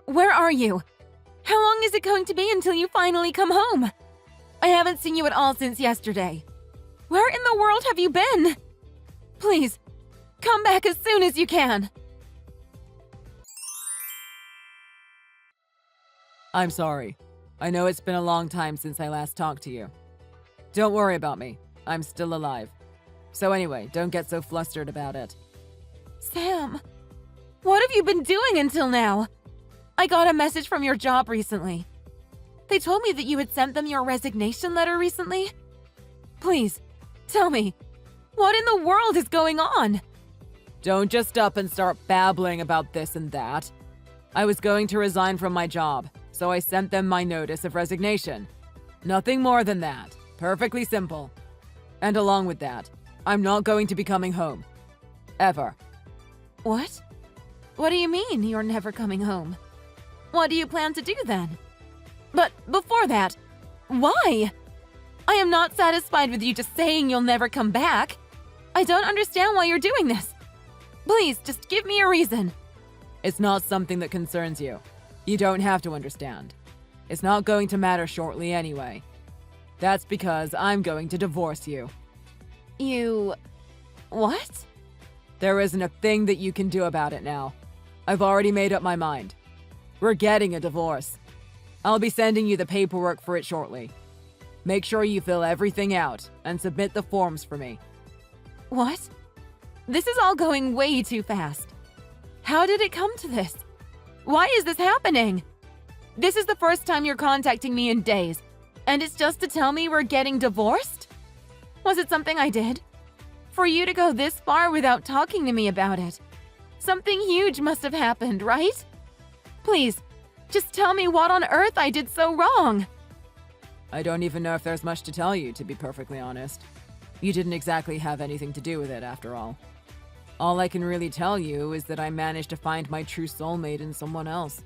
Where are you? How long is it going to be until you finally come home? I haven't seen you at all since yesterday. Where in the world have you been? Please, come back as soon as you can. I'm sorry. I know it's been a long time since I last talked to you. Don't worry about me. I'm still alive. So anyway, don't get so flustered about it. Sam, what have you been doing until now? I got a message from your job recently. They told me that you had sent them your resignation letter recently. Please, tell me, what in the world is going on? Don't just up and start babbling about this and that. I was going to resign from my job, so I sent them my notice of resignation. Nothing more than that. Perfectly simple. And along with that, I'm not going to be coming home. Ever. What? What do you mean you're never coming home? What do you plan to do then? But before that, why? I am not satisfied with you just saying you'll never come back. I don't understand why you're doing this. Please, just give me a reason. It's not something that concerns you. You don't have to understand. It's not going to matter shortly anyway. That's because I'm going to divorce you. You... what? There isn't a thing that you can do about it now. I've already made up my mind. We're getting a divorce. I'll be sending you the paperwork for it shortly. Make sure you fill everything out and submit the forms for me. What? This is all going way too fast. How did it come to this? Why is this happening? This is the first time you're contacting me in days, and it's just to tell me we're getting divorced? Was it something I did? For you to go this far without talking to me about it? Something huge must have happened, right? Please, just tell me what on earth I did so wrong. I don't even know if there's much to tell you, to be perfectly honest. You didn't exactly have anything to do with it, after all. All I can really tell you is that I managed to find my true soulmate in someone else.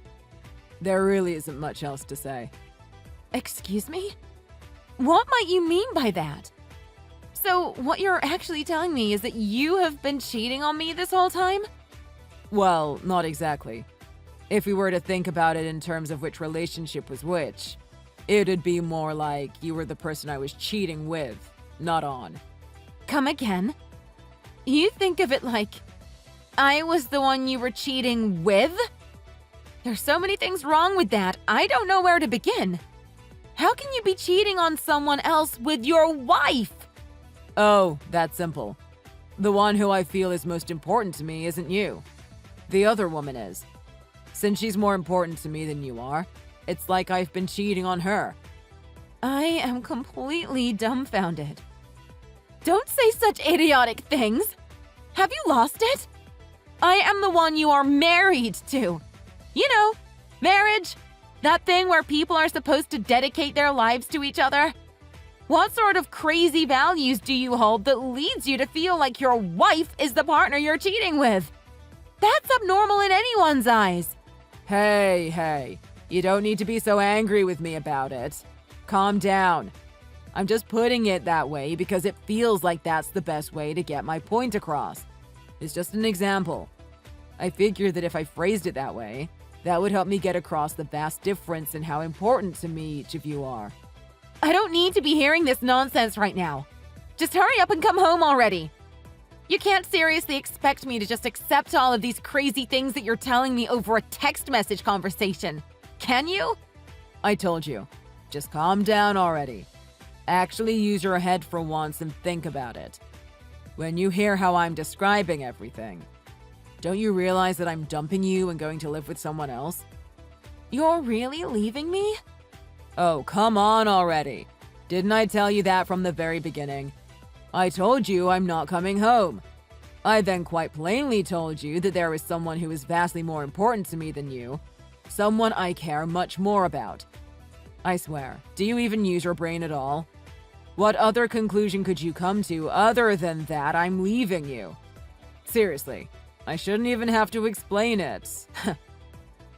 There really isn't much else to say. Excuse me? What might you mean by that? So, what you're actually telling me is that you have been cheating on me this whole time? Well, not exactly. If we were to think about it in terms of which relationship was which, it'd be more like you were the person I was cheating with, not on. Come again? You think of it like I was the one you were cheating with? There's so many things wrong with that, I don't know where to begin. How can you be cheating on someone else with your wife? Oh, that's simple. The one who I feel is most important to me isn't you. The other woman is. Since she's more important to me than you are, it's like I've been cheating on her. I am completely dumbfounded. Don't say such idiotic things. Have you lost it? I am the one you are married to. You know, marriage. That thing where people are supposed to dedicate their lives to each other. What sort of crazy values do you hold that leads you to feel like your wife is the partner you're cheating with? That's abnormal in anyone's eyes. Hey, you don't need to be so angry with me about it. Calm down. I'm just putting it that way because it feels like that's the best way to get my point across. It's just an example. I figured that if I phrased it that way, that would help me get across the vast difference in how important to me each of you are. I don't need to be hearing this nonsense right now. Just hurry up and come home already. You can't seriously expect me to just accept all of these crazy things that you're telling me over a text message conversation. Can you? I told you. Just calm down already. Actually use your head for once and think about it. When you hear how I'm describing everything, don't you realize that I'm dumping you and going to live with someone else? You're really leaving me? Oh, come on already. Didn't I tell you that from the very beginning? I told you I'm not coming home. I then quite plainly told you that there is someone who is vastly more important to me than you. Someone I care much more about. I swear, do you even use your brain at all? What other conclusion could you come to other than that I'm leaving you? Seriously, I shouldn't even have to explain it.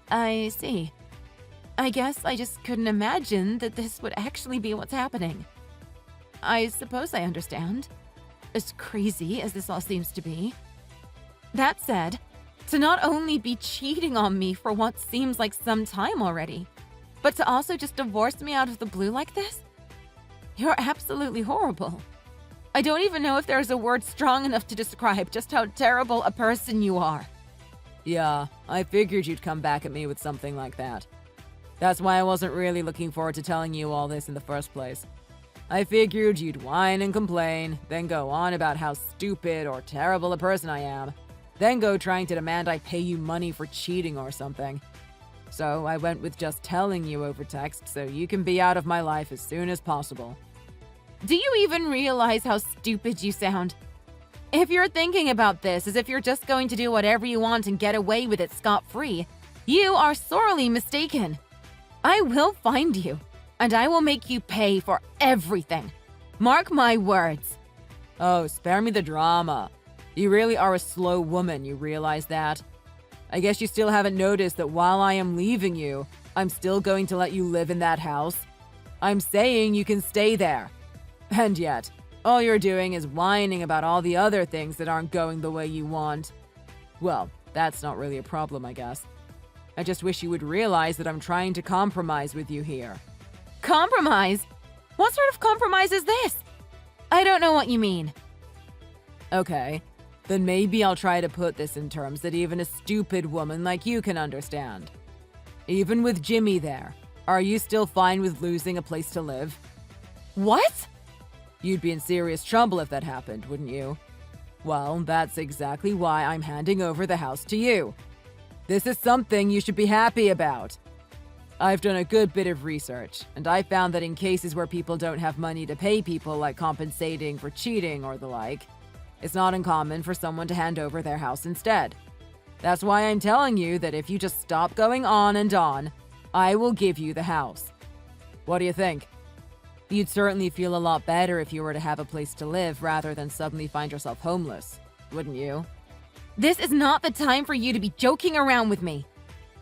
I see. I guess I just couldn't imagine that this would actually be what's happening. I suppose I understand. As crazy as this all seems to be. That said, To not only be cheating on me for what seems like some time already, but to also just divorce me out of the blue like this? You're absolutely horrible. I don't even know if there's a word strong enough to describe just how terrible a person you are. Yeah, I figured you'd come back at me with something like that. That's why I wasn't really looking forward to telling you all this in the first place. I figured you'd whine and complain, then go on about how stupid or terrible a person I am, then go trying to demand I pay you money for cheating or something. So I went with just telling you over text so you can be out of my life as soon as possible. Do you even realize how stupid you sound? If you're thinking about this as if you're just going to do whatever you want and get away with it scot-free, you are sorely mistaken. I will find you, and I will make you pay for everything. Mark my words. Oh, spare me the drama. You really are a slow woman, you realize that? I guess you still haven't noticed that while I am leaving you, I'm still going to let you live in that house. I'm saying you can stay there. And yet, all you're doing is whining about all the other things that aren't going the way you want. Well, that's not really a problem, I guess. I just wish you would realize that I'm trying to compromise with you here. Compromise? What sort of compromise is this? I don't know what you mean. Okay, then maybe I'll try to put this in terms that even a stupid woman like you can understand. Even with Jimmy there, are you still fine with losing a place to live? What? You'd be in serious trouble if that happened, wouldn't you? Well, that's exactly why I'm handing over the house to you. This is something you should be happy about. I've done a good bit of research, and I found that in cases where people don't have money to pay people, like compensating for cheating or the like, it's not uncommon for someone to hand over their house instead. That's why I'm telling you that if you just stop going on and on, I will give you the house. What do you think? You'd certainly feel a lot better if you were to have a place to live rather than suddenly find yourself homeless, wouldn't you? This is not the time for you to be joking around with me.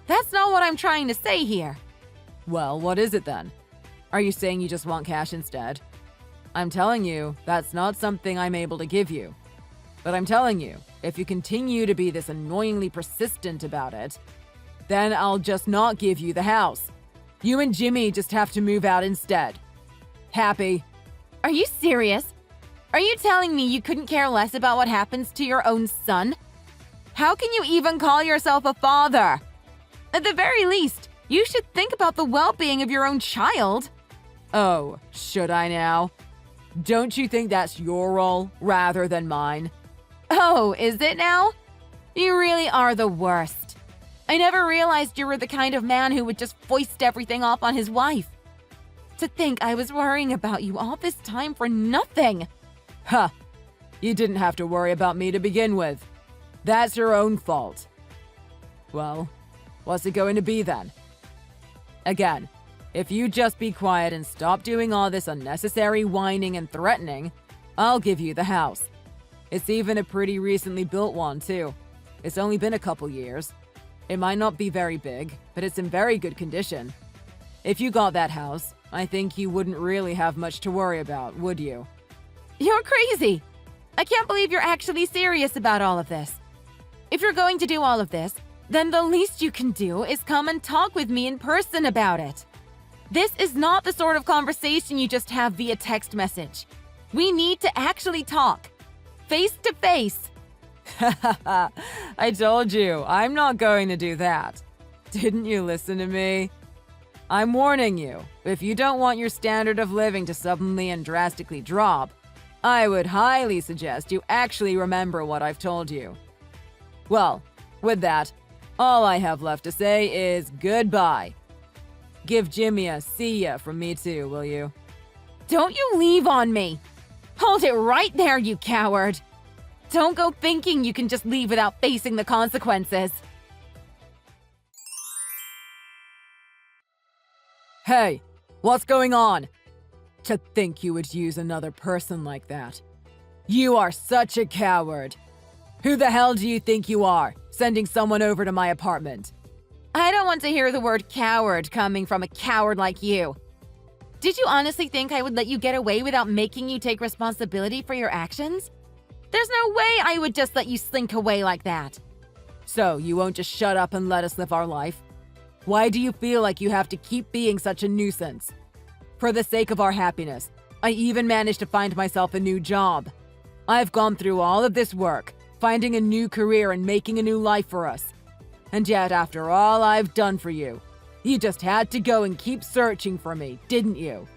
That's not what I'm trying to say here. Well, what is it then? Are you saying you just want cash instead? I'm telling you, that's not something I'm able to give you. But I'm telling you, if you continue to be this annoyingly persistent about it, then I'll just not give you the house. You and Jimmy just have to move out instead. Happy? Are you serious? Are you telling me you couldn't care less about what happens to your own son? How can you even call yourself a father? At the very least, you should think about the well-being of your own child. Oh, should I now? Don't you think that's your role rather than mine? Oh, is it now? You really are the worst. I never realized you were the kind of man who would just foist everything off on his wife. To think I was worrying about you all this time for nothing. Huh. You didn't have to worry about me to begin with. That's your own fault. Well, what's it going to be then? Again, if you just be quiet and stop doing all this unnecessary whining and threatening, I'll give you the house. It's even a pretty recently built one, too. It's only been a couple years. It might not be very big, but it's in very good condition. If you got that house, I think you wouldn't really have much to worry about, would you? You're crazy! I can't believe you're actually serious about all of this. If you're going to do all of this, then the least you can do is come and talk with me in person about it. This is not the sort of conversation you just have via text message. We need to actually talk. Face to face. I told you, I'm not going to do that. Didn't you listen to me? I'm warning you, if you don't want your standard of living to suddenly and drastically drop, I would highly suggest you actually remember what I've told you. Well, with that, all I have left to say is goodbye. Give Jimmy a see ya from me too, will you? Don't you leave on me! Hold it right there, you coward! Don't go thinking you can just leave without facing the consequences. Hey, what's going on? To think you would use another person like that. You are such a coward. Who the hell do you think you are, sending someone over to my apartment? I don't want to hear the word coward coming from a coward like you. Did you honestly think I would let you get away without making you take responsibility for your actions? There's no way I would just let you slink away like that. So, you won't just shut up and let us live our life? Why do you feel like you have to keep being such a nuisance? For the sake of our happiness, I even managed to find myself a new job. I've gone through all of this work, finding a new career and making a new life for us. And yet, after all I've done for you, you just had to go and keep searching for me, didn't you?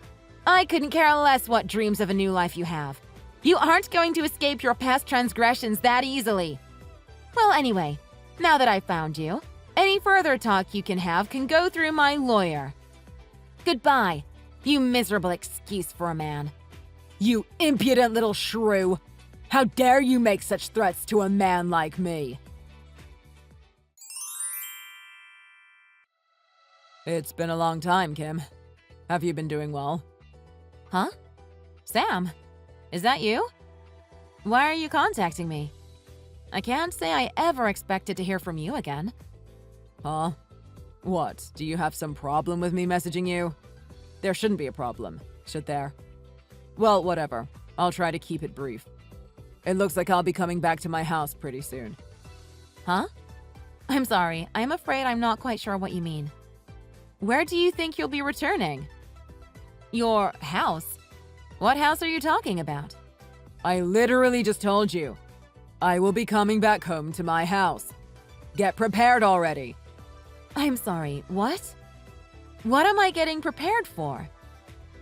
I couldn't care less what dreams of a new life you have. You aren't going to escape your past transgressions that easily. Well, anyway, now that I've found you, any further talk you can have can go through my lawyer. Goodbye, you miserable excuse for a man. You impudent little shrew! How dare you make such threats to a man like me? It's been a long time, Kim. Have you been doing well? Huh? Sam, is that you? Why are you contacting me? I can't say I ever expected to hear from you again. Huh? What, do you have some problem with me messaging you? There shouldn't be a problem, should there? Well, whatever. I'll try to keep it brief. It looks like I'll be coming back to my house pretty soon. Huh? I'm sorry, I'm afraid I'm not quite sure what you mean. Where do you think you'll be returning? Your house? What house are you talking about? I literally just told you. I will be coming back home to my house. Get prepared already. I'm sorry, what? What am I getting prepared for?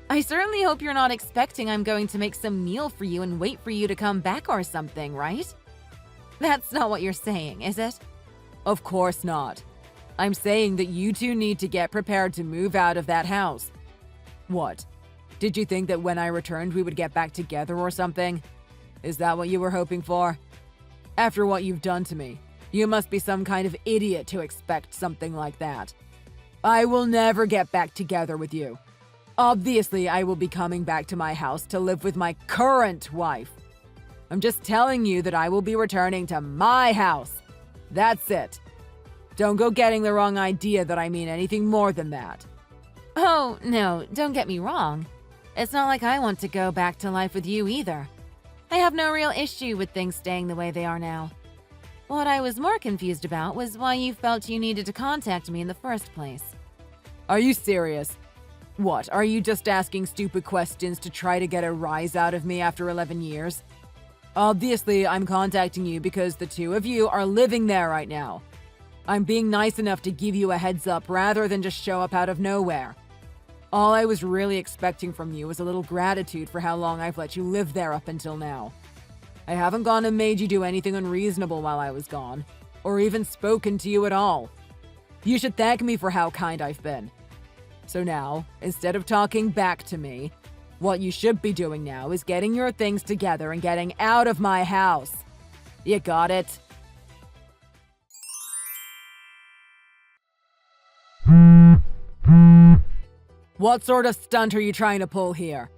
I certainly hope you're not expecting I'm going to make some meal for you and wait for you to come back or something, right? That's not what you're saying, is it? Of course not. I'm saying that you two need to get prepared to move out of that house. What? Did you think that when I returned we would get back together or something? Is that what you were hoping for? After what you've done to me, you must be some kind of idiot to expect something like that. I will never get back together with you. Obviously, I will be coming back to my house to live with my current wife. I'm just telling you that I will be returning to my house. That's it. Don't go getting the wrong idea that I mean anything more than that. Oh, no, don't get me wrong. It's not like I want to go back to life with you either. I have no real issue with things staying the way they are now. What I was more confused about was why you felt you needed to contact me in the first place. Are you serious? What, are you just asking stupid questions to try to get a rise out of me after 11 years? Obviously, I'm contacting you because the two of you are living there right now. I'm being nice enough to give you a heads up rather than just show up out of nowhere. All I was really expecting from you was a little gratitude for how long I've let you live there up until now. I haven't gone and made you do anything unreasonable while I was gone, or even spoken to you at all. You should thank me for how kind I've been. So now, instead of talking back to me, what you should be doing now is getting your things together and getting out of my house. You got it? What sort of stunt are you trying to pull here?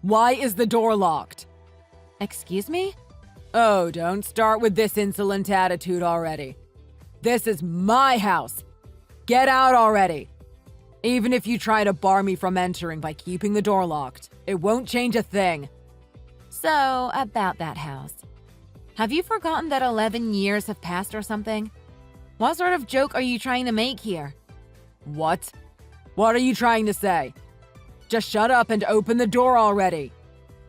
Why is the door locked? Excuse me? Oh, don't start with this insolent attitude already. This is my house. Get out already. Even if you try to bar me from entering by keeping the door locked, it won't change a thing. So, about that house. Have you forgotten that 11 years have passed or something? What sort of joke are you trying to make here? What? What are you trying to say? Just shut up and open the door already.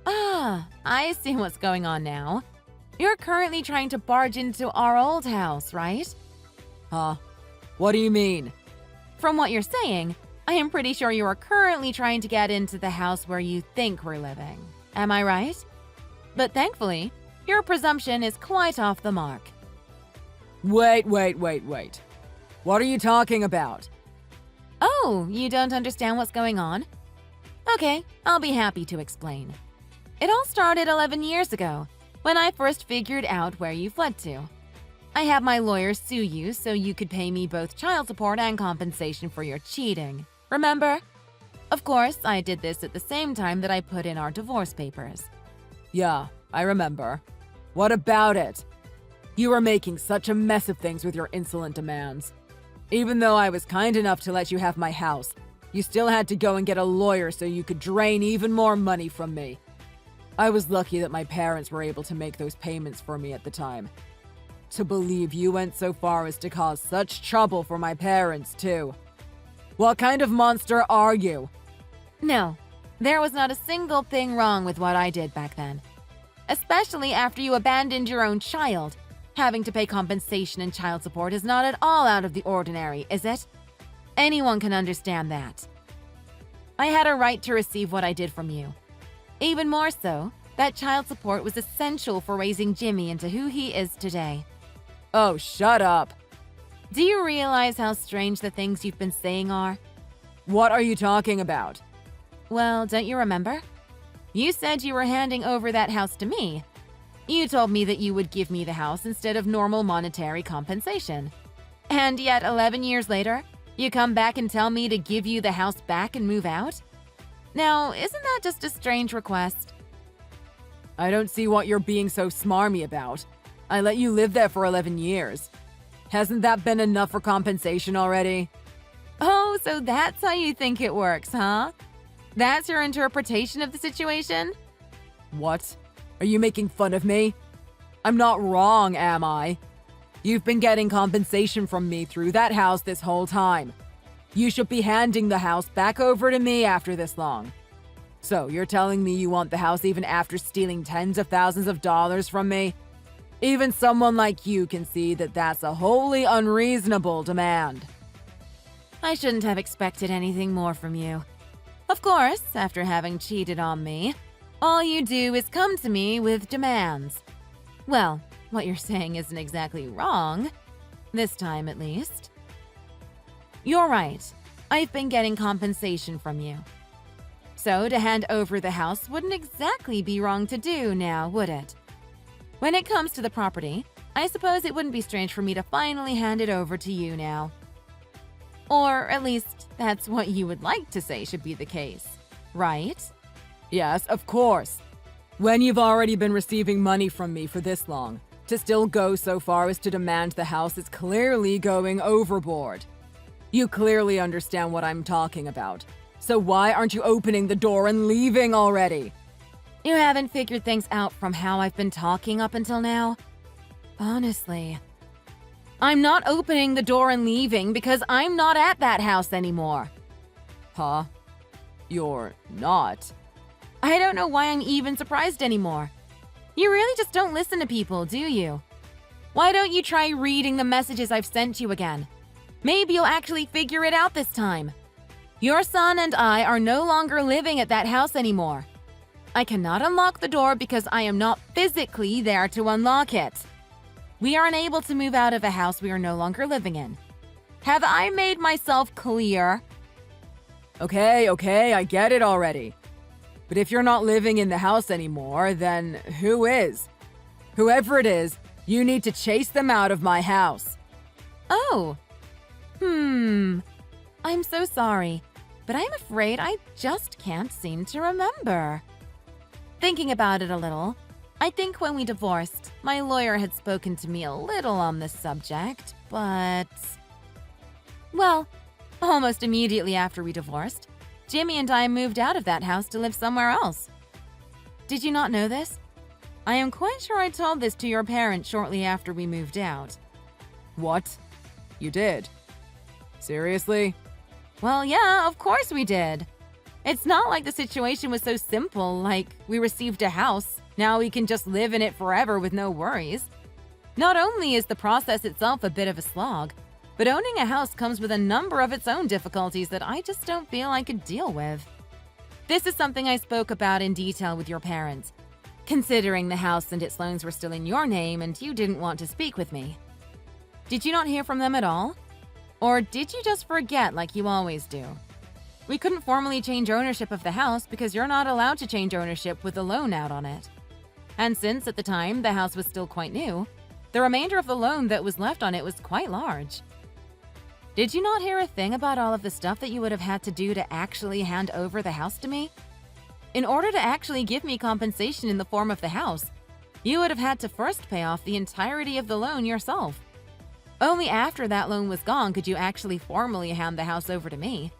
Ah, I see what's going on now. You're currently trying to barge into our old house, right? Huh? What do you mean? From what you're saying, I am pretty sure you are currently trying to get into the house where you think we're living. Am I right? But thankfully, your presumption is quite off the mark. Wait. What are you talking about? Oh, you don't understand what's going on? Okay, I'll be happy to explain. It all started 11 years ago, when I first figured out where you fled to. I had my lawyer sue you so you could pay me both child support and compensation for your cheating. Remember? Of course, I did this at the same time that I put in our divorce papers. Yeah, I remember. What about it? You were making such a mess of things with your insolent demands. Even though I was kind enough to let you have my house, you still had to go and get a lawyer so you could drain even more money from me. I was lucky that my parents were able to make those payments for me at the time. to believe you went so far as to cause such trouble for my parents, too. What kind of monster are you? No, there was not a single thing wrong with what I did back then. Especially after you abandoned your own child. Having to pay compensation and child support is not at all out of the ordinary, is it? Anyone can understand that. I had a right to receive what I did from you. Even more so, that child support was essential for raising Jimmy into who he is today. Oh, shut up. Do you realize how strange the things you've been saying are? What are you talking about? Well, don't you remember? You said you were handing over that house to me. You told me that you would give me the house instead of normal monetary compensation. And yet 11 years later, you come back and tell me to give you the house back and move out? Now, isn't that just a strange request? I don't see what you're being so smarmy about. I let you live there for 11 years. Hasn't that been enough for compensation already? Oh, so that's how you think it works, huh? That's your interpretation of the situation? What? Are you making fun of me? I'm not wrong, am I? You've been getting compensation from me through that house this whole time. You should be handing the house back over to me after this long. So you're telling me you want the house even after stealing tens of thousands of dollars from me? Even someone like you can see that that's a wholly unreasonable demand. I shouldn't have expected anything more from you. Of course, after having cheated on me, all you do is come to me with demands. Well, what you're saying isn't exactly wrong. This time, at least. You're right. I've been getting compensation from you. So to hand over the house wouldn't exactly be wrong to do now, would it? When it comes to the property, I suppose it wouldn't be strange for me to finally hand it over to you now. Or at least that's what you would like to say should be the case, right? Yes, of course. When you've already been receiving money from me for this long, to still go so far as to demand the house is clearly going overboard. You clearly understand what I'm talking about. So why aren't you opening the door and leaving already? You haven't figured things out from how I've been talking up until now? Honestly. I'm not opening the door and leaving because I'm not at that house anymore. Huh? You're not? I don't know why I'm even surprised anymore. You really just don't listen to people, do you? Why don't you try reading the messages I've sent you again? Maybe you'll actually figure it out this time. Your son and I are no longer living at that house anymore. I cannot unlock the door because I am not physically there to unlock it. We are unable to move out of a house we are no longer living in. Have I made myself clear? Okay, I get it already. But if you're not living in the house anymore, then who is? Whoever it is, you need to chase them out of my house. Oh. I'm so sorry, but I'm afraid I just can't seem to remember. Thinking about it a little, I think when we divorced, my lawyer had spoken to me a little on this subject, but... Well, almost immediately after we divorced, Jimmy and I moved out of that house to live somewhere else. Did you not know this? I am quite sure I told this to your parents shortly after we moved out. What? You did? Seriously? Well, yeah, of course we did. It's not like the situation was so simple, like we received a house, now we can just live in it forever with no worries. Not only is the process itself a bit of a slog, but owning a house comes with a number of its own difficulties that I just don't feel I could deal with. This is something I spoke about in detail with your parents, considering the house and its loans were still in your name and you didn't want to speak with me. Did you not hear from them at all? Or did you just forget like you always do? We couldn't formally change ownership of the house because you're not allowed to change ownership with a loan out on it. And since at the time the house was still quite new, the remainder of the loan that was left on it was quite large. Did you not hear a thing about all of the stuff that you would have had to do to actually hand over the house to me? In order to actually give me compensation in the form of the house, you would have had to first pay off the entirety of the loan yourself. Only after that loan was gone could you actually formally hand the house over to me.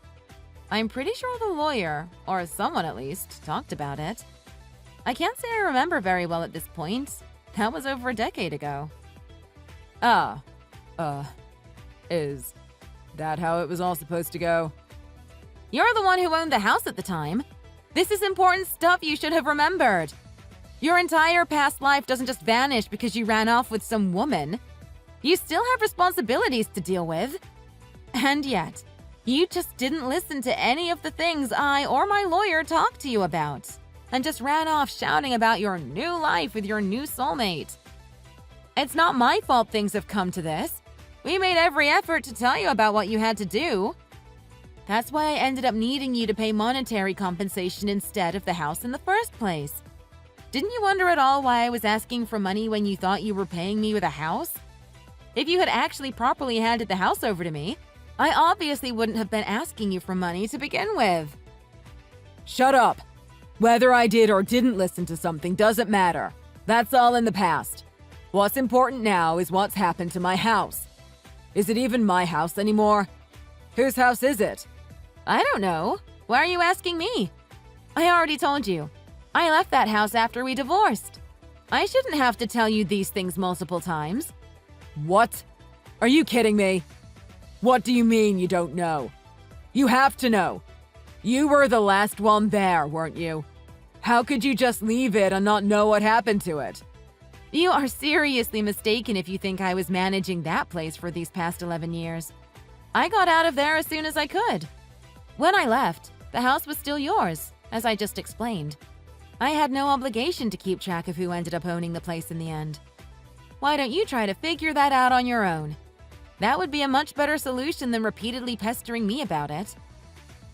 I'm pretty sure the lawyer, or someone at least, talked about it. I can't say I remember very well at this point. That was over a decade ago. Ah, is that how it was all supposed to go? You're the one who owned the house at the time. This is important stuff you should have remembered. Your entire past life doesn't just vanish because you ran off with some woman. You still have responsibilities to deal with. And yet, you just didn't listen to any of the things I or my lawyer talked to you about, and just ran off shouting about your new life with your new soulmate. It's not my fault things have come to this. We made every effort to tell you about what you had to do. That's why I ended up needing you to pay monetary compensation instead of the house in the first place. Didn't you wonder at all why I was asking for money when you thought you were paying me with a house? If you had actually properly handed the house over to me, I obviously wouldn't have been asking you for money to begin with. Shut up! Whether I did or didn't listen to something doesn't matter. That's all in the past. What's important now is what's happened to my house. Is it even my house anymore? Whose house is it? I don't know. Why are you asking me? I already told you. I left that house after we divorced. I shouldn't have to tell you these things multiple times. What? Are you kidding me? What do you mean you don't know? You have to know. You were the last one there, weren't you? How could you just leave it and not know what happened to it? You are seriously mistaken if you think I was managing that place for these past 11 years. I got out of there as soon as I could. When I left, the house was still yours, as I just explained. I had no obligation to keep track of who ended up owning the place in the end. Why don't you try to figure that out on your own? That would be a much better solution than repeatedly pestering me about it.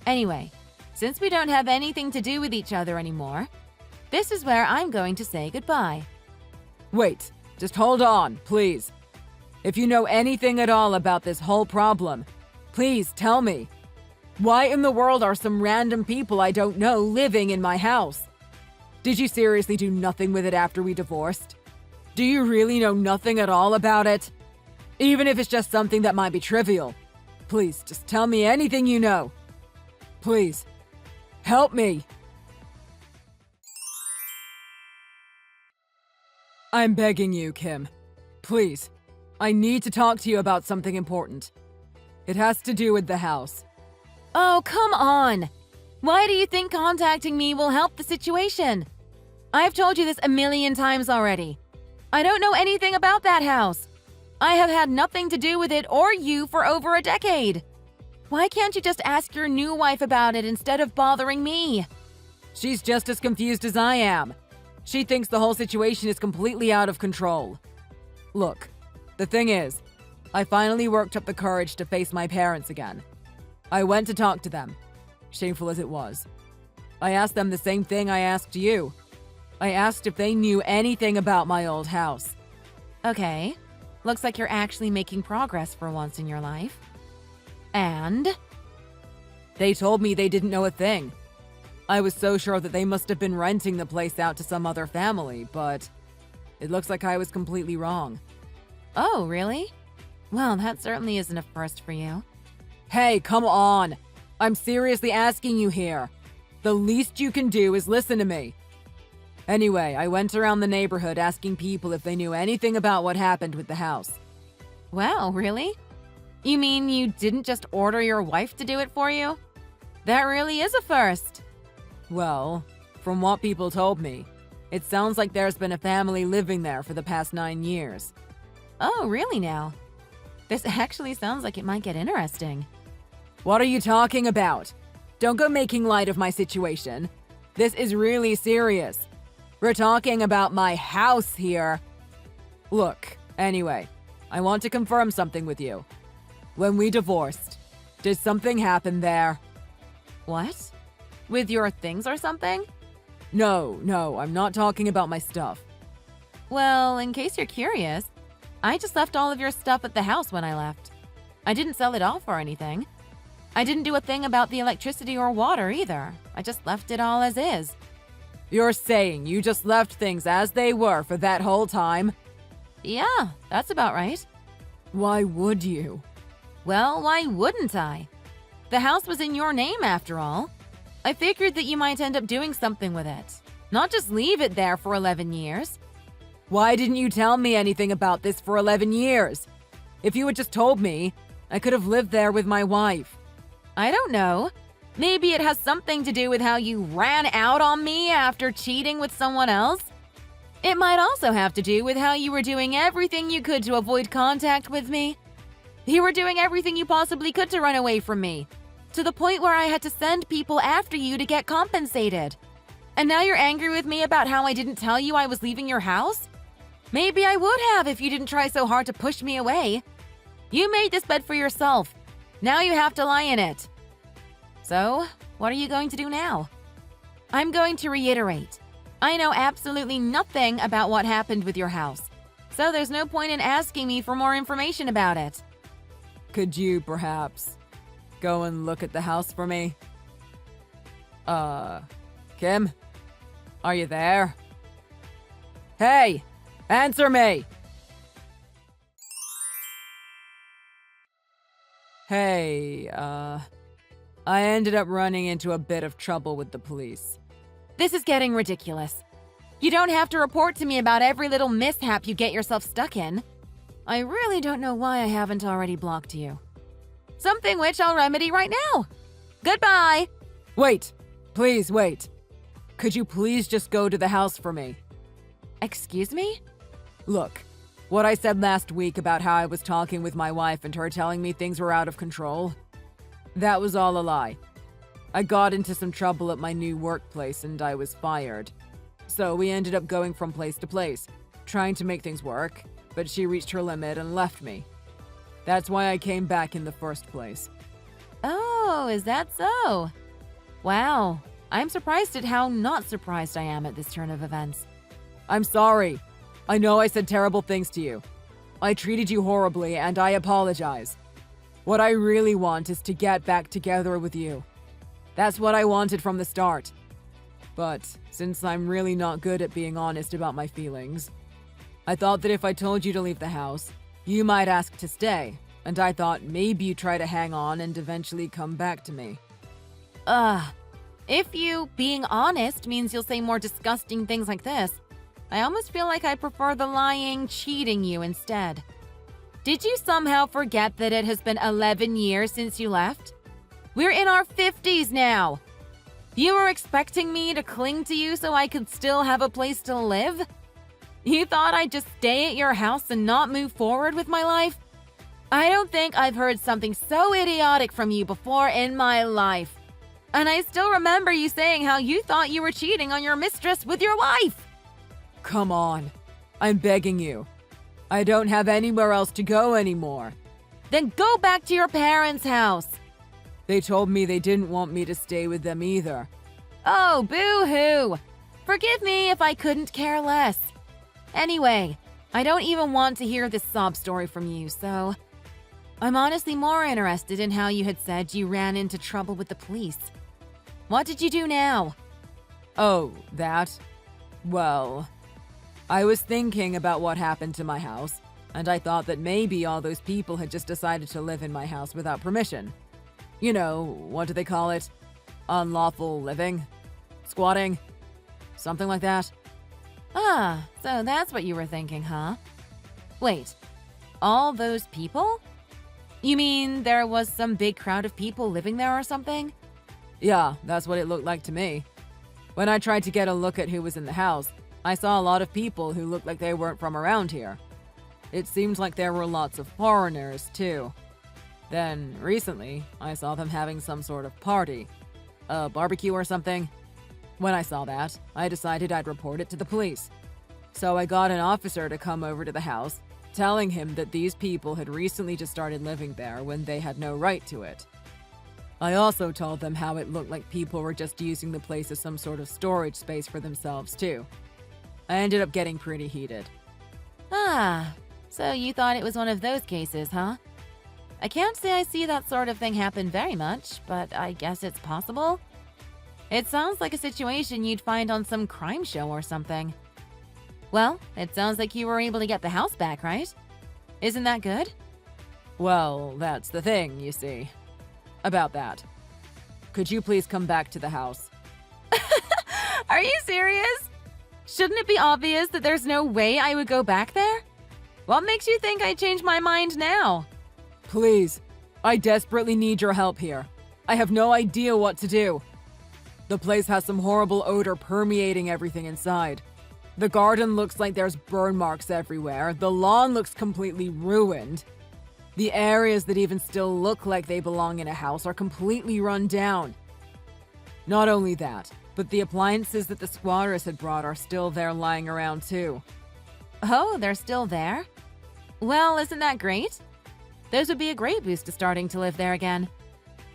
Anyway, since we don't have anything to do with each other anymore, this is where I'm going to say goodbye. Wait, just hold on, please. If you know anything at all about this whole problem, please tell me. Why in the world are some random people I don't know living in my house? Did you seriously do nothing with it after we divorced? Do you really know nothing at all about it? Even if it's just something that might be trivial. Please, just tell me anything you know. Please, help me. I'm begging you, Kim. Please, I need to talk to you about something important. It has to do with the house. Oh, come on! Why do you think contacting me will help the situation? I've told you this a million times already. I don't know anything about that house. I have had nothing to do with it or you for over a decade. Why can't you just ask your new wife about it instead of bothering me? She's just as confused as I am. She thinks the whole situation is completely out of control. Look, the thing is, I finally worked up the courage to face my parents again. I went to talk to them, shameful as it was. I asked them the same thing I asked you. I asked if they knew anything about my old house. Okay, looks like you're actually making progress for once in your life. And? They told me they didn't know a thing. I was so sure that they must have been renting the place out to some other family, but it looks like I was completely wrong. Oh, really? Well, that certainly isn't a first for you. Hey, come on! I'm seriously asking you here. The least you can do is listen to me. Anyway, I went around the neighborhood asking people if they knew anything about what happened with the house. Wow, really? You mean you didn't just order your wife to do it for you? That really is a first. Well, from what people told me, it sounds like there's been a family living there for the past 9 years. Oh, really now? This actually sounds like it might get interesting. What are you talking about? Don't go making light of my situation. This is really serious. We're talking about my house here. Look, anyway, I want to confirm something with you. When we divorced, did something happen there? What? With your things or something? No, I'm not talking about my stuff. Well, in case you're curious, I just left all of your stuff at the house when I left. I didn't sell it off or anything. I didn't do a thing about the electricity or water either. I just left it all as is. You're saying you just left things as they were for that whole time? Yeah, that's about right. Why would you? Well, why wouldn't I? The house was in your name after all. I figured that you might end up doing something with it. Not just leave it there for 11 years. Why didn't you tell me anything about this for 11 years? If you had just told me, I could have lived there with my wife. I don't know. Maybe it has something to do with how you ran out on me after cheating with someone else. It might also have to do with how you were doing everything you could to avoid contact with me. You were doing everything you possibly could to run away from me, to the point where I had to send people after you to get compensated. And now you're angry with me about how I didn't tell you I was leaving your house? Maybe I would have if you didn't try so hard to push me away. You made this bed for yourself. Now you have to lie in it. So, what are you going to do now? I'm going to reiterate. I know absolutely nothing about what happened with your house, so there's no point in asking me for more information about it. Could you perhaps go and look at the house for me? Kim? Are you there? Hey! Answer me! Hey, I ended up running into a bit of trouble with the police. This is getting ridiculous. You don't have to report to me about every little mishap you get yourself stuck in. I really don't know why I haven't already blocked you. Something which I'll remedy right now. Goodbye! Wait! Please wait. Could you please just go to the house for me? Excuse me? Look, what I said last week about how I was talking with my wife and her telling me things were out of control, that was all a lie. I got into some trouble at my new workplace and I was fired. So we ended up going from place to place, trying to make things work, but she reached her limit and left me. That's why I came back in the first place. Oh, is that so? Wow, I'm surprised at how not surprised I am at this turn of events. I'm sorry. I know I said terrible things to you. I treated you horribly and I apologize. What I really want is to get back together with you. That's what I wanted from the start. But since I'm really not good at being honest about my feelings, I thought that if I told you to leave the house, you might ask to stay, and I thought maybe you'd try to hang on and eventually come back to me. If you being honest means you'll say more disgusting things like this, I almost feel like I prefer the lying, cheating you instead. Did you somehow forget that it has been 11 years since you left? We're in our 50s now. You were expecting me to cling to you so I could still have a place to live? You thought I'd just stay at your house and not move forward with my life? I don't think I've heard something so idiotic from you before in my life. And I still remember you saying how you thought you were cheating on your mistress with your wife. Come on. I'm begging you. I don't have anywhere else to go anymore. Then go back to your parents' house. They told me they didn't want me to stay with them either. Oh, boo-hoo. Forgive me if I couldn't care less. Anyway, I don't even want to hear this sob story from you, so I'm honestly more interested in how you had said you ran into trouble with the police. What did you do now? Oh, that? Well, I was thinking about what happened to my house, and I thought that maybe all those people had just decided to live in my house without permission. You know, what do they call it? Unlawful living? Squatting? Something like that? Ah, so that's what you were thinking, huh? Wait, all those people? You mean there was some big crowd of people living there or something? Yeah, that's what it looked like to me. When I tried to get a look at who was in the house, I saw a lot of people who looked like they weren't from around here. It seemed like there were lots of foreigners, too. Then, recently, I saw them having some sort of party. A barbecue or something. When I saw that, I decided I'd report it to the police. So I got an officer to come over to the house, telling him that these people had recently just started living there when they had no right to it. I also told them how it looked like people were just using the place as some sort of storage space for themselves, too. I ended up getting pretty heated. Ah, so you thought it was one of those cases, huh? I can't say I see that sort of thing happen very much, but I guess it's possible. It sounds like a situation you'd find on some crime show or something. Well, it sounds like you were able to get the house back, right? Isn't that good? Well, that's the thing, you see. About that. Could you please come back to the house? Are you serious? Shouldn't it be obvious that there's no way I would go back there? What makes you think I'd change my mind now? Please, I desperately need your help here. I have no idea what to do. The place has some horrible odor permeating everything inside. The garden looks like there's burn marks everywhere. The lawn looks completely ruined. The areas that even still look like they belong in a house are completely run down. Not only that, but the appliances that the squatters had brought are still there lying around too. Oh, they're still there? Well, isn't that great? Those would be a great boost to starting to live there again.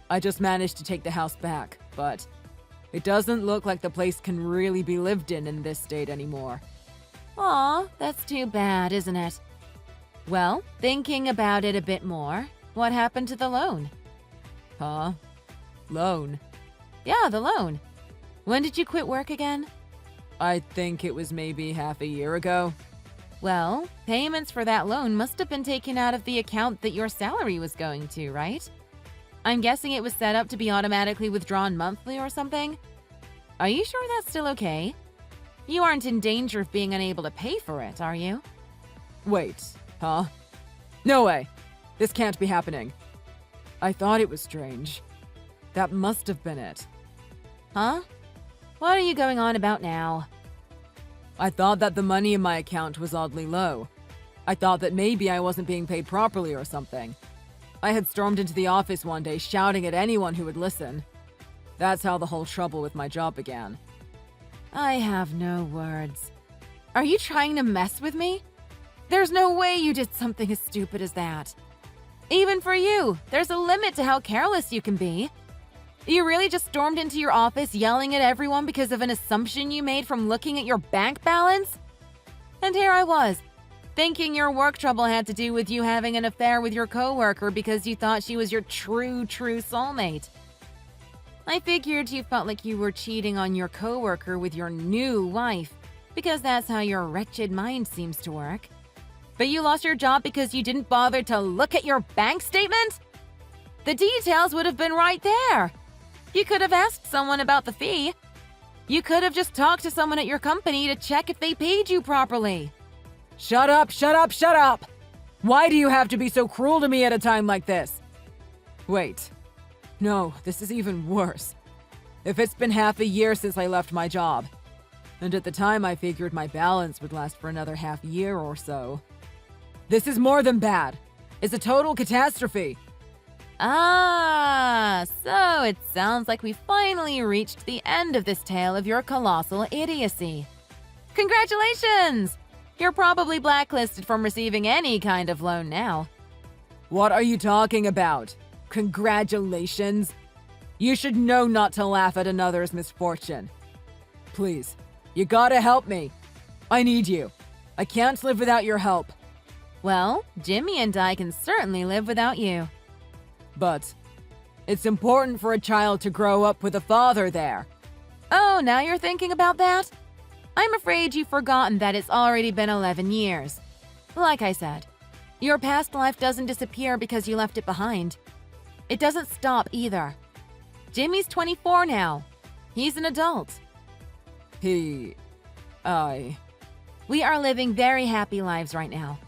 I just managed to take the house back, but it doesn't look like the place can really be lived in this state anymore. Aw, that's too bad, isn't it? Well, thinking about it a bit more, what happened to the loan? Huh? Loan? Yeah, the loan. When did you quit work again? I think it was maybe half a year ago. Well, payments for that loan must have been taken out of the account that your salary was going to, right? I'm guessing it was set up to be automatically withdrawn monthly or something? Are you sure that's still okay? You aren't in danger of being unable to pay for it, are you? Wait, huh? No way! This can't be happening. I thought it was strange. That must have been it. Huh? What are you going on about now? I thought that the money in my account was oddly low. I thought that maybe I wasn't being paid properly or something. I had stormed into the office one day shouting at anyone who would listen. That's how the whole trouble with my job began. I have no words. Are you trying to mess with me? There's no way you did something as stupid as that. Even for you, there's a limit to how careless you can be. You really just stormed into your office yelling at everyone because of an assumption you made from looking at your bank balance? And here I was, thinking your work trouble had to do with you having an affair with your coworker because you thought she was your true soulmate. I figured you felt like you were cheating on your coworker with your new wife, because that's how your wretched mind seems to work. But you lost your job because you didn't bother to look at your bank statement? The details would have been right there. You could have asked someone about the fee. You could have just talked to someone at your company to check if they paid you properly. Shut up, shut up, shut up! Why do you have to be so cruel to me at a time like this? Wait. No, this is even worse. If it's been half a year since I left my job, and at the time I figured my balance would last for another half year or so. This is more than bad. It's a total catastrophe. Ah, so it sounds like we finally reached the end of this tale of your colossal idiocy. Congratulations! You're probably blacklisted from receiving any kind of loan now. What are you talking about? Congratulations? You should know not to laugh at another's misfortune. Please, you gotta help me. I need you. I can't live without your help. Well, Jimmy and I can certainly live without you. But it's important for a child to grow up with a father there. Oh, now you're thinking about that? I'm afraid you've forgotten that it's already been 11 years. Like I said, your past life doesn't disappear because you left it behind. It doesn't stop either. Jimmy's 24 now. He's an adult. We are living very happy lives right now.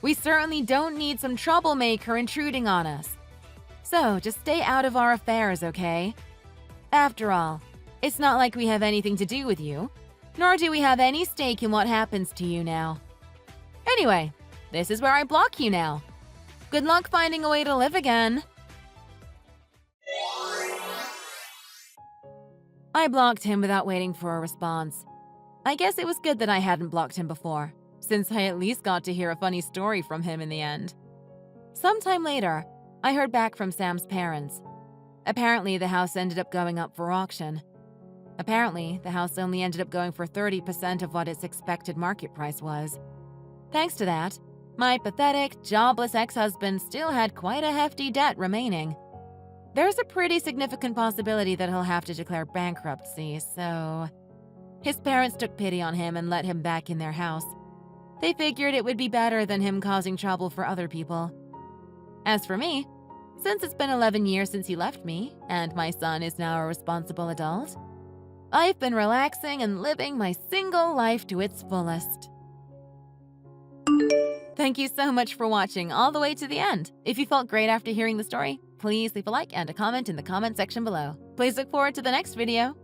We certainly don't need some troublemaker intruding on us. So just stay out of our affairs, okay? After all, it's not like we have anything to do with you, nor do we have any stake in what happens to you now. Anyway, this is where I block you now. Good luck finding a way to live again. I blocked him without waiting for a response. I guess it was good that I hadn't blocked him before, since I at least got to hear a funny story from him in the end. Sometime later, I heard back from Sam's parents. Apparently, the house ended up going up for auction. Apparently, the house only ended up going for 30% of what its expected market price was. Thanks to that, my pathetic, jobless ex-husband still had quite a hefty debt remaining. There's a pretty significant possibility that he'll have to declare bankruptcy, so... His parents took pity on him and let him back in their house. They figured it would be better than him causing trouble for other people. As for me, since it's been 11 years since he left me, and my son is now a responsible adult, I've been relaxing and living my single life to its fullest. Thank you so much for watching all the way to the end. If you felt great after hearing the story, please leave a like and a comment in the comment section below. Please look forward to the next video.